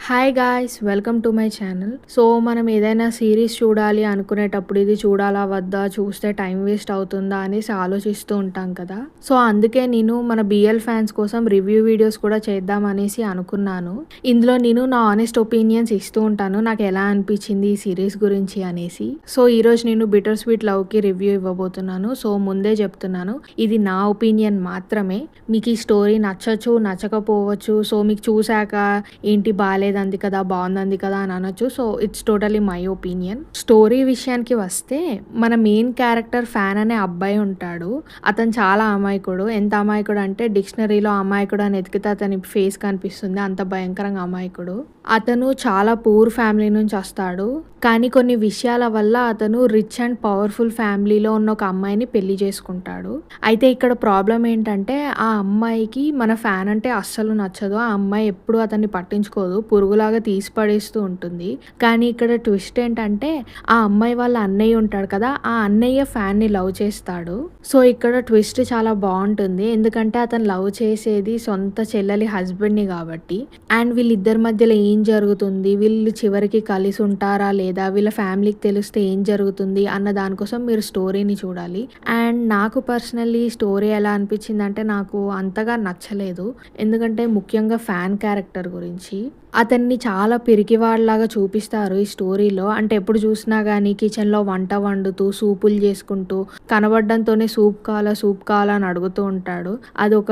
Hi guys, welcome to my channel. So మనం ఏదైనా series చూడాలి అనుకునేటప్పుడు ఇది చూడాలా వద్దా, చూస్తే టైం వేస్ట్ అవుతుందా అనేసి ఆలోచిస్తూ ఉంటాం కదా. సో అందుకే నేను మన బిఎల్ ఫ్యాన్స్ కోసం రివ్యూ వీడియోస్ కూడా చేద్దాం అనేసి అనుకున్నాను. ఇందులో నేను నా ఆనెస్ట్ ఒపీనియన్స్ ఇస్తూ ఉంటాను, నాకు ఎలా అనిపించింది ఈ సిరీస్ గురించి అనేసి. సో ఈరోజు నేను బిటర్ స్వీట్ లవ్కి రివ్యూ ఇవ్వబోతున్నాను. సో ముందే చెప్తున్నాను, ఇది నా ఒపీనియన్ మాత్రమే. మీకు ఈ స్టోరీ నచ్చచ్చు, నచ్చకపోవచ్చు. సో మీకు చూశాక ఏంటి బాగాలేదంది కదా, బాగుందంది కదా అని అనొచ్చు. So it's totally my opinion. Story విషయానికి వస్తే మన మెయిన్ క్యారెక్టర్ ఫ్యాన్ అనే అబ్బాయి ఉంటాడు. అతను చాలా అమాయకుడు. ఎంత అమాయకుడు అంటే డిక్షనరీలో అమాయకుడు అని ఎతికితే అతని ఫేస్ కనిపిస్తుంది, అంత భయంకరంగా అమాయకుడు. అతను చాలా పూర్ ఫ్యామిలీ నుంచి వస్తాడు, కానీ కొన్ని విషయాల వల్ల అతను రిచ్ అండ్ పవర్ఫుల్ ఫ్యామిలీలో ఉన్న ఒక అమ్మాయిని పెళ్లి చేసుకుంటాడు. అయితే ఇక్కడ ప్రాబ్లం ఏంటంటే ఆ అమ్మాయికి మన ఫ్యాన్ అంటే అస్సలు నచ్చదు. ఆ అమ్మాయి ఎప్పుడు అతన్ని పట్టించుకోదు, పురుగులాగా తీసి పడేస్తూ ఉంటుంది. కానీ ఇక్కడ ట్విస్ట్ ఏంటంటే ఆ అమ్మాయి వాళ్ళ అన్నయ్య ఉంటాడు కదా, ఆ అన్నయ్య ఫ్యాన్ని లవ్ చేస్తాడు. సో ఇక్కడ ట్విస్ట్ చాలా బాగుంటుంది, ఎందుకంటే అతను లవ్ చేసేది సొంత చెల్లెలి హస్బెండ్ని కాబట్టి. అండ్ వీళ్ళిద్దరి మధ్యలో ఏం జరుగుతుంది, వీళ్ళు చివరికి కలిసి ఉంటారా లేదా, వీళ్ళ ఫ్యామిలీకి తెలిస్తే ఏం జరుగుతుంది అన్న దానికోసం మీరు స్టోరీని చూడాలి. అండ్ నాకు పర్సనల్లీ స్టోరీ ఎలా అనిపించింది అంటే నాకు అంతగా నచ్చలేదు, ఎందుకంటే ముఖ్యంగా ఫ్యాన్ క్యారెక్టర్ గురించి. అతన్ని చాలా పిరికివాడిలాగా చూపిస్తారు ఈ స్టోరీలో. అంటే ఎప్పుడు చూసినా కానీ కిచెన్లో వంట వండుతూ సూపులు చేసుకుంటూ కనబడడంతోనే సూప్ కావాలా అని అడుగుతూ ఉంటాడు. అది ఒక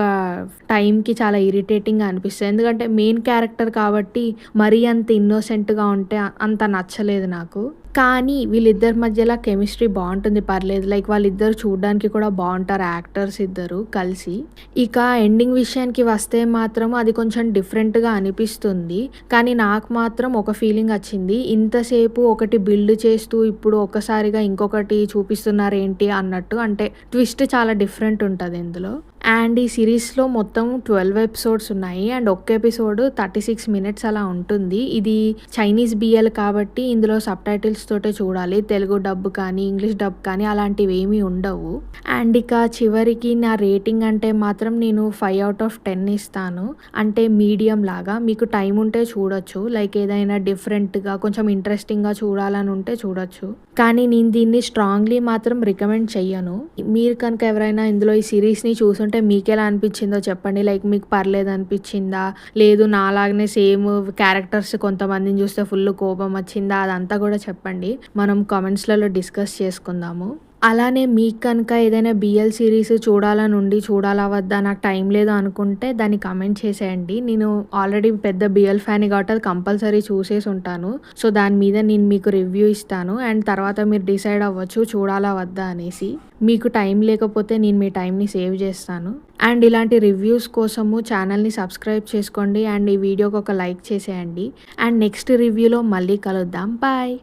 టైంకి చాలా ఇరిటేటింగ్గా అనిపిస్తుంది, ఎందుకంటే మెయిన్ క్యారెక్టర్ కాబట్టి మరీ అంత ఇన్నోసెంట్గా ఉంటే అంత నచ్చలేదు నాకు. కానీ వీళ్ళిద్దరి మధ్యలో కెమిస్ట్రీ బాగుంటుంది, పర్లేదు. లైక్ వాళ్ళిద్దరు చూడడానికి కూడా బాగుంటారు, యాక్టర్స్ ఇద్దరు కలిసి. ఇక ఎండింగ్ విషయానికి వస్తే మాత్రం అది కొంచెం డిఫరెంట్గా అనిపిస్తుంది. కానీ నాకు మాత్రం ఒక ఫీలింగ్ వచ్చింది, ఇంతసేపు ఒకటి బిల్డ్ చేస్తూ ఇప్పుడు ఒక్కసారిగా ఇంకొకటి చూపిస్తున్నారు ఏంటి అన్నట్టు. అంటే ట్విస్ట్ చాలా డిఫరెంట్ ఉంటుంది ఇందులో. అండ్ ఈ సిరీస్లో మొత్తం 12 ఎపిసోడ్స్ ఉన్నాయి. అండ్ ఒక్క ఎపిసోడ్ 36 minutes అలా ఉంటుంది. ఇది చైనీస్ బిఎల్ కాబట్టి ఇందులో సబ్ టైటిల్స్ తోటే చూడాలి, తెలుగు డబ్ కానీ ఇంగ్లీష్ డబ్ కానీ అలాంటివి ఏమీ ఉండవు. అండ్ ఇక చివరికి నా రేటింగ్ అంటే మాత్రం నేను 5/10 ఇస్తాను. అంటే మీడియం లాగా, మీకు టైం ఉంటే చూడొచ్చు, లైక్ ఏదైనా డిఫరెంట్గా కొంచెం ఇంట్రెస్టింగ్గా చూడాలని ఉంటే చూడొచ్చు. కానీ నేను దీన్ని స్ట్రాంగ్లీ మాత్రం రికమెండ్ చెయ్యను. మీరు కనుక ఎవరైనా ఇందులో ఈ సిరీస్ని చూసుంటే మీకు ఎలా అనిపించిందో చెప్పండి. లైక్ మీకు పర్లేదు అనిపించిందా, లేదు నాలాగనే సేమ్ క్యారెక్టర్స్ కొంతమందిని చూస్తే ఫుల్ కోపం వచ్చిందా, అదంతా కూడా చెప్పండి, మనం కామెంట్స్లలో డిస్కస్ చేసుకుందాము. అలానే మీకు కనుక ఏదైనా బిఎల్ సిరీస్ చూడాలా వద్దా, నాకు టైం లేదు అనుకుంటే దాన్ని కమెంట్ చేసేయండి. నేను ఆల్రెడీ పెద్ద బిఎల్ ఫ్యాన్ కాబట్టి అది కంపల్సరీ చూసేసి ఉంటాను. సో దాని మీద నేను మీకు రివ్యూ ఇస్తాను. అండ్ తర్వాత మీరు డిసైడ్ అవ్వచ్చు చూడాలా వద్దా అనేసి. మీకు టైం లేకపోతే నేను మీ టైంని సేవ్ చేస్తాను. అండ్ ఇలాంటి రివ్యూస్ కోసము ఛానల్ని సబ్స్క్రైబ్ చేసుకోండి. అండ్ ఈ వీడియోకి ఒక లైక్ చేసేయండి. అండ్ నెక్స్ట్ రివ్యూలో మళ్ళీ కలుద్దాం. బాయ్.